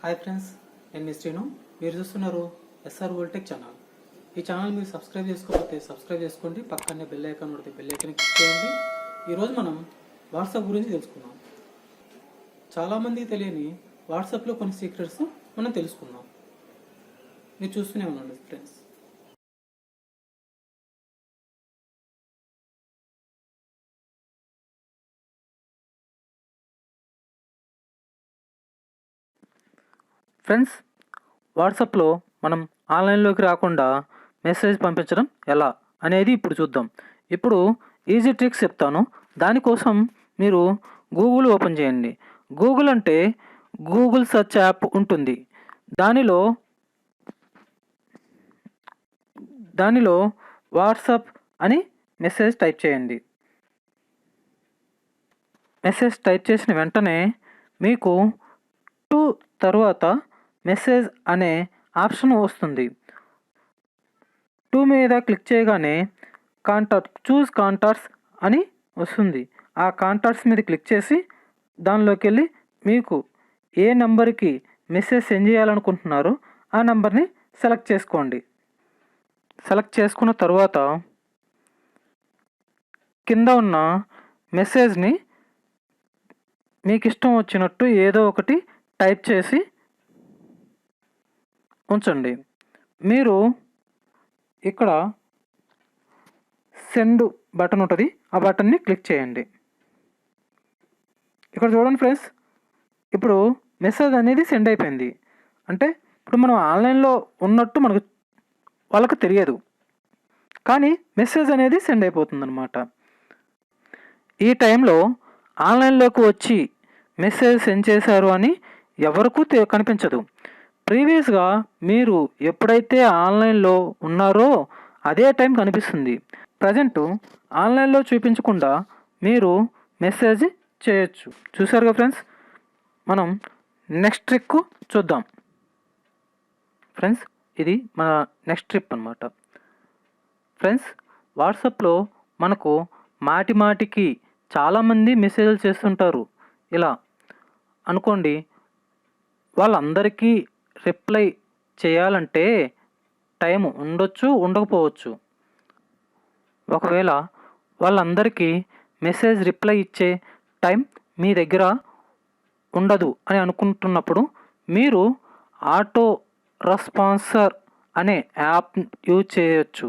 Hi friends, నేను మీ శ్రీను. మీరు చూస్తున్నారు ఎస్ఆర్ వోల్టెక్ ఛానల్. ఈ ఛానల్ మీరు సబ్స్క్రైబ్ చేసుకోకపోతే సబ్స్క్రైబ్ చేసుకోండి. పక్కనే బెల్ ఐకాన్ ఉంటుంది, బెల్ ఐకాన్ క్లిక్ చేయండి. ఈరోజు మనం వాట్సాప్ గురించి తెలుసుకుందాం. చాలామందికి తెలియని వాట్సాప్లో కొన్ని సీక్రెట్స్ మనం తెలుసుకుందాం. మీరు చూస్తూనే ఉండండి ఫ్రెండ్స్. ఫ్రెండ్స్, వాట్సాప్లో మనం ఆన్లైన్లోకి రాకుండా మెసేజ్ పంపించడం ఎలా అనేది ఇప్పుడు చూద్దాం. ఇప్పుడు ఈజీ ట్రిక్స్ చెప్తాను. దానికోసం మీరు గూగుల్ ఓపెన్ చేయండి. గూగుల్ అంటే గూగుల్ సెర్చ్ యాప్ ఉంటుంది. దానిలో వాట్సాప్ అని మెసేజ్ టైప్ చేయండి. మెసేజ్ టైప్ చేసిన వెంటనే మీకు తర్వాత మెసేజ్ అనే ఆప్షన్ వస్తుంది. 2 మీద క్లిక్ చేయగానే చూస్ కాంటాక్ట్స్ అని వస్తుంది. ఆ కాంటాక్ట్స్ మీద క్లిక్ చేసి దానిలోకి వెళ్ళి మీకు ఏ నెంబర్కి మెసేజ్ సెండ్ చేయాలనుకుంటున్నారో ఆ నెంబర్ని సెలెక్ట్ చేసుకోండి. సెలెక్ట్ చేసుకున్న తర్వాత కింద ఉన్న మెసేజ్ని మీకు ఇష్టం వచ్చినట్టు ఏదో ఒకటి టైప్ చేసి ఉంచండి. మీరు ఇక్కడ సెండ్ బటన్ ఉంటుంది, ఆ బటన్ని క్లిక్ చేయండి. ఇక్కడ చూడండి ఫ్రెండ్స్, ఇప్పుడు మెసేజ్ అనేది సెండ్ అయిపోయింది. అంటే ఇప్పుడు మనం ఆన్లైన్లో ఉన్నట్టు వాళ్ళకు తెలియదు, కానీ మెసేజ్ అనేది సెండ్ అయిపోతుంది అన్నమాట. ఈ టైంలో ఆన్లైన్లోకి వచ్చి మెసేజ్ సెండ్ చేశారు అని ఎవరికూ కనిపించదు. ప్రీవియస్గా మీరు ఎప్పుడైతే ఆన్లైన్లో ఉన్నారో అదే టైం కనిపిస్తుంది. ప్రజెంట్ ఆన్లైన్లో చూపించకుండా మీరు మెసేజ్ చేయొచ్చు. చూసారుగా ఫ్రెండ్స్, మనం నెక్స్ట్ ట్రిక్ చూద్దాం. ఫ్రెండ్స్, ఇది మన నెక్స్ట్ ట్రిప్ అన్నమాట. ఫ్రెండ్స్, వాట్సాప్లో మనకు మాటికి చాలామంది మెసేజ్లు చేస్తుంటారు. ఇలా అనుకోండి, వాళ్ళందరికీ రిప్లై చేయాలంటే టైం ఉండొచ్చు, ఉండకపోవచ్చు. ఒకవేళ వాళ్ళందరికీ మెసేజ్ రిప్లై ఇచ్చే టైం మీ దగ్గర ఉండదు అని అనుకుంటున్నప్పుడు మీరు ఆటో రెస్పాన్సర్ అనే యాప్ యూజ్ చేయొచ్చు.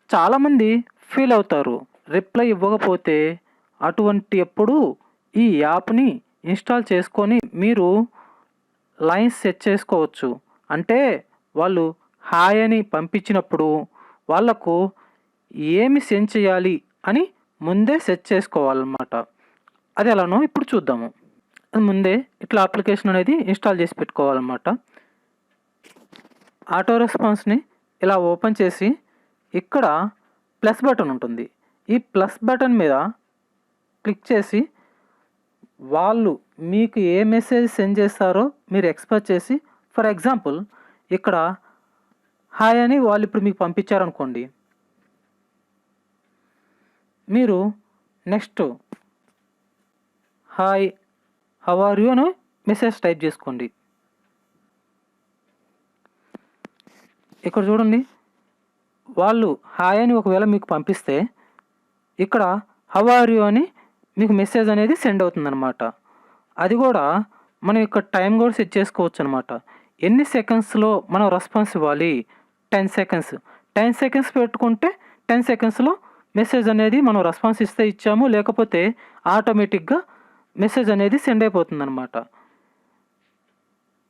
చాలామంది ఫీల్ అవుతారు రిప్లై ఇవ్వకపోతే. అటువంటి ఎప్పుడు ఈ యాప్ని ఇన్స్టాల్ చేసుకొని మీరు లైన్స్ సెట్ చేసుకోవచ్చు. అంటే వాళ్ళు హాయ్ అని పంపించినప్పుడు వాళ్ళకు ఏమి సెండ్ చేయాలి అని ముందే సెట్ చేసుకోవాలన్నమాట. అది ఎలానో ఇప్పుడు చూద్దాము. ముందే ఇట్లా అప్లికేషన్ అనేది ఇన్స్టాల్ చేసి పెట్టుకోవాలన్నమాట. ఆటో రెస్పాన్స్ని ఇలా ఓపెన్ చేసి ఇక్కడ ప్లస్ బటన్ ఉంటుంది. ఈ ప్లస్ బటన్ మీద క్లిక్ చేసి వాళ్ళు మీకు ఏ మెసేజ్ సెండ్ చేస్తారో మీరు ఎక్స్పెక్ట్ చేసి, ఫర్ ఎగ్జాంపుల్ ఇక్కడ హాయ్ అని వాళ్ళు ఇప్పుడు మీకు పంపించారనుకోండి, మీరు next hi how are you అని మెసేజ్ టైప్ చేసుకోండి. ఇక్కడ చూడండి, వాళ్ళు హాయ్ అని ఒకవేళ మీకు పంపిస్తే ఇక్కడ హౌ ఆర్ యూ అని మీకు మెసేజ్ అనేది సెండ్ అవుతుందన్నమాట. అది కూడా మనం ఇక్కడ టైం కూడా సెట్ చేసుకోవచ్చు అనమాట. ఎన్ని సెకండ్స్లో మనం రెస్పాన్స్ ఇవ్వాలి? 10 సెకండ్స్. 10 సెకండ్స్ పెట్టుకుంటే 10 సెకండ్స్లో మెసేజ్ అనేది మనం రెస్పాన్స్ ఇస్తే ఇచ్చాము, లేకపోతే ఆటోమేటిక్గా మెసేజ్ అనేది సెండ్ అయిపోతుంది అనమాట.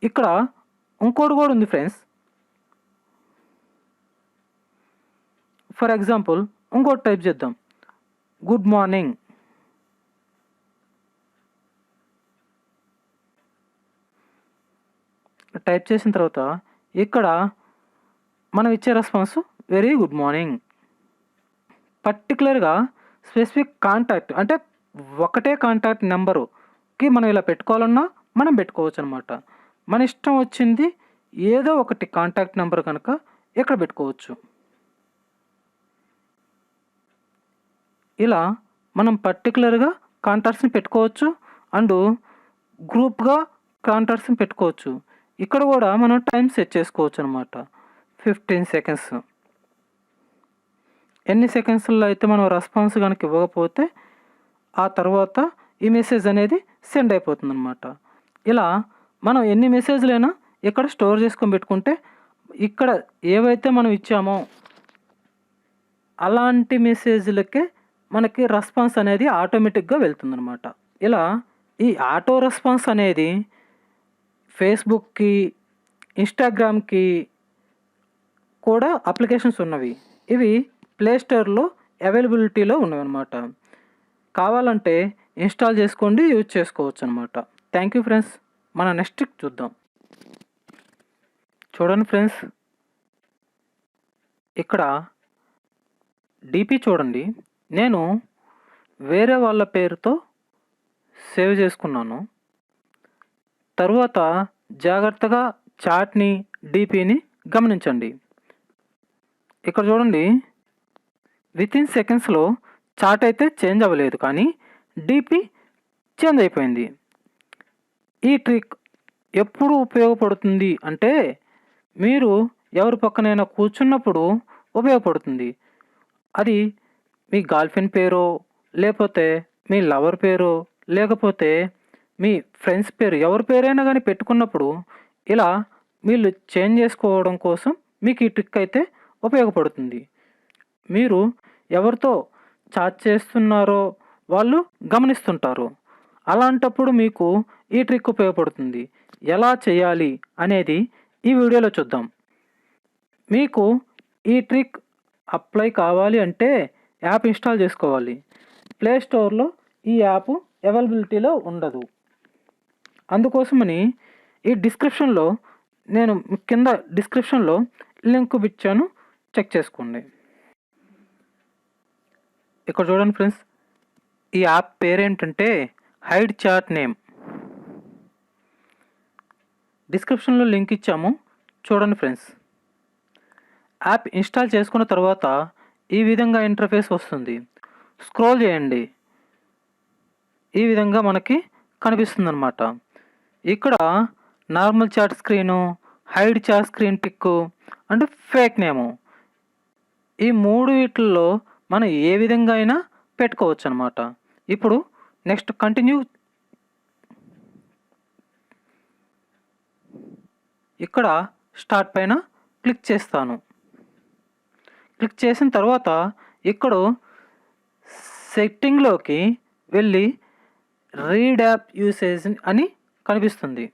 ఇక్కడ ఇంకోటి కూడా ఉంది ఫ్రెండ్స్. ఫర్ ఎగ్జాంపుల్ ఇంకోటి టైప్ చేద్దాం, గుడ్ మార్నింగ్. టైప్ చేసిన తర్వాత ఇక్కడ మనం ఇచ్చే రెస్పాన్స్ వెరీ గుడ్ మార్నింగ్. పర్టికులర్గా స్పెసిఫిక్ కాంటాక్ట్ అంటే ఒకటే కాంటాక్ట్ నెంబరుకి మనం ఇలా పెట్టుకోవాలన్నా మనం పెట్టుకోవచ్చు అనమాట. మన ఇష్టం వచ్చింది ఏదో ఒకటి కాంటాక్ట్ నెంబర్ కనుక ఇక్కడ పెట్టుకోవచ్చు. ఇలా మనం పర్టికులర్గా కాంటాక్ట్స్ని పెట్టుకోవచ్చు అండ్ గ్రూప్గా కాంటాక్ట్స్ని పెట్టుకోవచ్చు. ఇక్కడ కూడా మనం టైం సెట్ చేసుకోవచ్చు అనమాట. 15 సెకండ్స్. ఎన్ని సెకండ్స్‌లో అయితే మనం రెస్పాన్స్ గనుక ఇవ్వకపోతే ఆ తర్వాత ఈ మెసేజ్ అనేది సెండ్ అయిపోతుందనమాట. ఇలా మనం ఎన్ని మెసేజ్‌లైనా ఇక్కడ స్టోర్ చేసుకొని పెట్టుకుంటే ఇక్కడ ఏవైతే మనం ఇచ్చామో అలాంటి మెసేజ్‌లకే మనకి రెస్పాన్స్ అనేది ఆటోమేటిక్‌గా వెళ్తుందనమాట. ఇలా ఈ ఆటో రెస్పాన్స్ అనేది ఫేస్‌బుక్‌కి, ఇన్‌స్టాగ్రామ్‌కి కూడా అప్లికేషన్స్ ఉన్నవి. ఇవి ప్లే స్టోర్‌లో అవైలబిలిటీలో ఉన్నవన్నమాట. కావాలంటే ఇన్‌స్టాల్ చేసుకోండి, యూజ్ చేసుకోవచ్చనమాట. Thank you friends. మన నెక్స్ట్ ట్రిక్ చూద్దాం. చూడండి ఫ్రెండ్స్, ఇక్కడ డీపీ చూడండి. నేను వేరే వాళ్ళ పేరుతో సేవ్ చేసుకున్నాను. తరువాత జాగ్రత్తగా చాట్‌ని, డీపీని గమనించండి. ఇక్కడ చూడండి, వితిన్ సెకండ్స్‌లో చాట్ అయితే చేంజ్ అవ్వలేదు, కానీ డీపీ చేంజ్ అయిపోయింది. ఈ ట్రిక్ ఎప్పుడు ఉపయోగపడుతుంది అంటే మీరు ఎవరి పక్కనైనా కూర్చున్నప్పుడు ఉపయోగపడుతుంది. అది మీ గర్ల్‌ఫ్రెండ్ పేరో, లేకపోతే మీ లవర్ పేరో, లేకపోతే మీ ఫ్రెండ్స్ పేరు, ఎవరి పేరైనా కానీ పెట్టుకున్నప్పుడు ఇలా వీళ్ళు చేంజ్ చేసుకోవడం కోసం మీకు ఈ ట్రిక్ అయితే ఉపయోగపడుతుంది. మీరు ఎవరితో చాట్ చేస్తున్నారో వాళ్ళు గమనిస్తుంటారు. అలాంటప్పుడు మీకు ఈ ట్రిక్ ఉపయోగపడుతుంది. ఎలా చేయాలి అనేది ఈ వీడియోలో చూద్దాం. మీకు ఈ ట్రిక్ అప్లై కావాలి అంటే యాప్ ఇన్‌స్టాల్ చేసుకోవాలి. ప్లే స్టోర్‌లో ఈ యాప్ అవైలబిలిటీలో ఉండదు. అందుకోసమని ఈ డిస్క్రిప్షన్‌లో నేను కింద డిస్క్రిప్షన్‌లో లింక్ ఇచ్చాను, చెక్ చేసుకోండి. ఇక్కడ చూడండి ఫ్రెండ్స్, ఈ యాప్ పేరేంటంటే హైడ్ చాట్ నేమ్. డిస్క్రిప్షన్‌లో లింక్ ఇచ్చాము, చూడండి ఫ్రెండ్స్. యాప్ ఇన్‌స్టాల్ చేసుకున్న తర్వాత ఈ విధంగా ఇంటర్ఫేస్ వస్తుంది. స్క్రోల్ చేయండి. ఈ విధంగా మనకి కనిపిస్తుందన్నమాట. ఇక్కడ normal chat screen, hide chat screen pic అంటే ఫేక్ నేము, ఈ 3 వీటిల్లో మనం ఏ విధంగా అయినా పెట్టుకోవచ్చు అనమాట. ఇప్పుడు నెక్స్ట్ కంటిన్యూ. ఇక్కడ స్టార్ట్ పైన క్లిక్ చేస్తాను. క్లిక్ చేసిన తర్వాత ఇక్కడ సెట్టింగ్లోకి వెళ్ళి రీడ్ యాప్ యూసేజ్ అని కనిపిస్తుంది.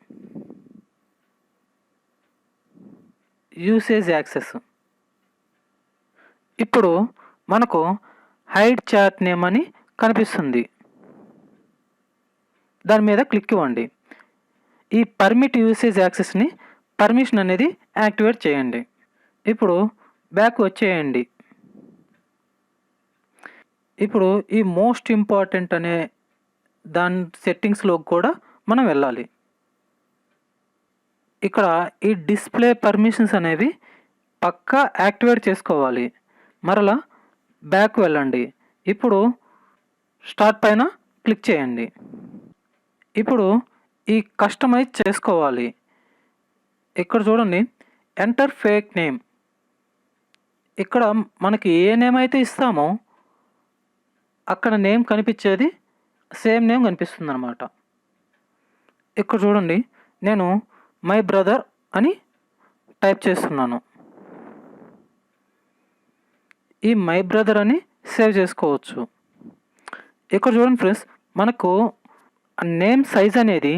Usage access. ఇప్పుడు మనకు హైడ్ చాట్ నేమ్ అని కనిపిస్తుంది. దాని మీద క్లిక్ ఇవ్వండి. ఈ పర్మిట్ యూసేజ్ యాక్సెస్ని పర్మిషన్ అనేది యాక్టివేట్ చేయండి. ఇప్పుడు బ్యాక్ వచ్చేయండి. ఇప్పుడు ఈ మోస్ట్ ఇంపార్టెంట్ అనే దాని సెట్టింగ్స్లో కూడా మనం వెళ్ళాలి. ఇక్కడ ఈ డిస్ప్లే పర్మిషన్స్ అనేవి పక్కా యాక్టివేట్ చేసుకోవాలి. మరలా బ్యాక్ వెళ్ళండి. ఇప్పుడు స్టార్ట్ పైన క్లిక్ చేయండి. ఇప్పుడు ఈ కస్టమైజ్ చేసుకోవాలి. ఇక్కడ చూడండి, ఎంటర్ ఫేక్ నేమ్. ఇక్కడ మనకి ఏ నేమ్ అయితే ఇస్తామో అక్కడ నేమ్ కనిపించేది సేమ్ నేమ్ కనిపిస్తుంది అన్నమాట. ఇక్కడ చూడండి, నేను మై బ్రదర్ అని టైప్ చేస్తున్నాను. ఈ మై బ్రదర్ అని సేవ్ చేసుకోవచ్చు. ఇక్కడ చూడండి ఫ్రెండ్స్, మనకు నేమ్ సైజ్ అనేది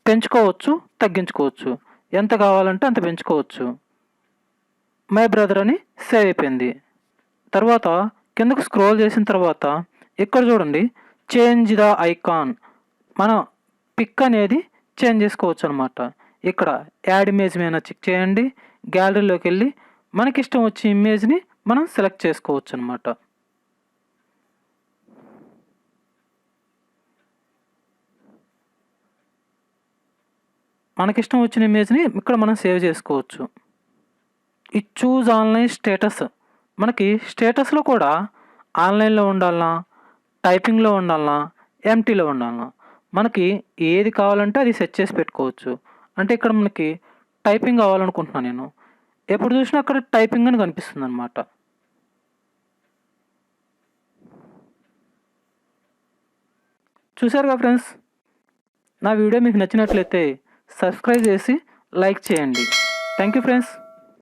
పెంచుకోవచ్చు, తగ్గించుకోవచ్చు. ఎంత కావాలంటే అంత పెంచుకోవచ్చు. మై బ్రదర్ అని సేవ్ అయిపోయింది. తర్వాత కిందకు స్క్రోల్ చేసిన తర్వాత ఇక్కడ చూడండి, చేంజ్ ద ఐకాన్. మన పిక్ అనేది చేంజ్ చేసుకోవచ్చు అనమాట. ఇక్కడ యాడ్ ఇమేజ్ మీద చెక్ చేయండి. గ్యాలరీలోకి వెళ్ళి మనకి ఇష్టం వచ్చిన ఇమేజ్ని మనం సెలెక్ట్ చేసుకోవచ్చు అనమాట. మనకిష్టం వచ్చిన ఇమేజ్ని ఇక్కడ మనం సేవ్ చేసుకోవచ్చు. ఈ చూజ్ ఆన్లైన్ స్టేటస్. మనకి స్టేటస్లో కూడా ఆన్లైన్లో ఉండాలన్నా, టైపింగ్లో ఉండాలన్నా, ఎంటీలో ఉండాలన్నా మనకి ఏది కావాలంటే అది సెట్ చేసి పెట్టుకోవచ్చు. అంటే ఇక్కడ మనకి టైపింగ్ అవ్వాలనుకుంటున్నాను నేను. ఎప్పుడు చూసినా అక్కడ టైపింగ్ అని కనిపిస్తుందనమాట. చూసారుగా ఫ్రెండ్స్, నా వీడియో మీకు నచ్చినట్లయితే సబ్స్క్రైబ్ చేసి లైక్ చేయండి. Thank you friends.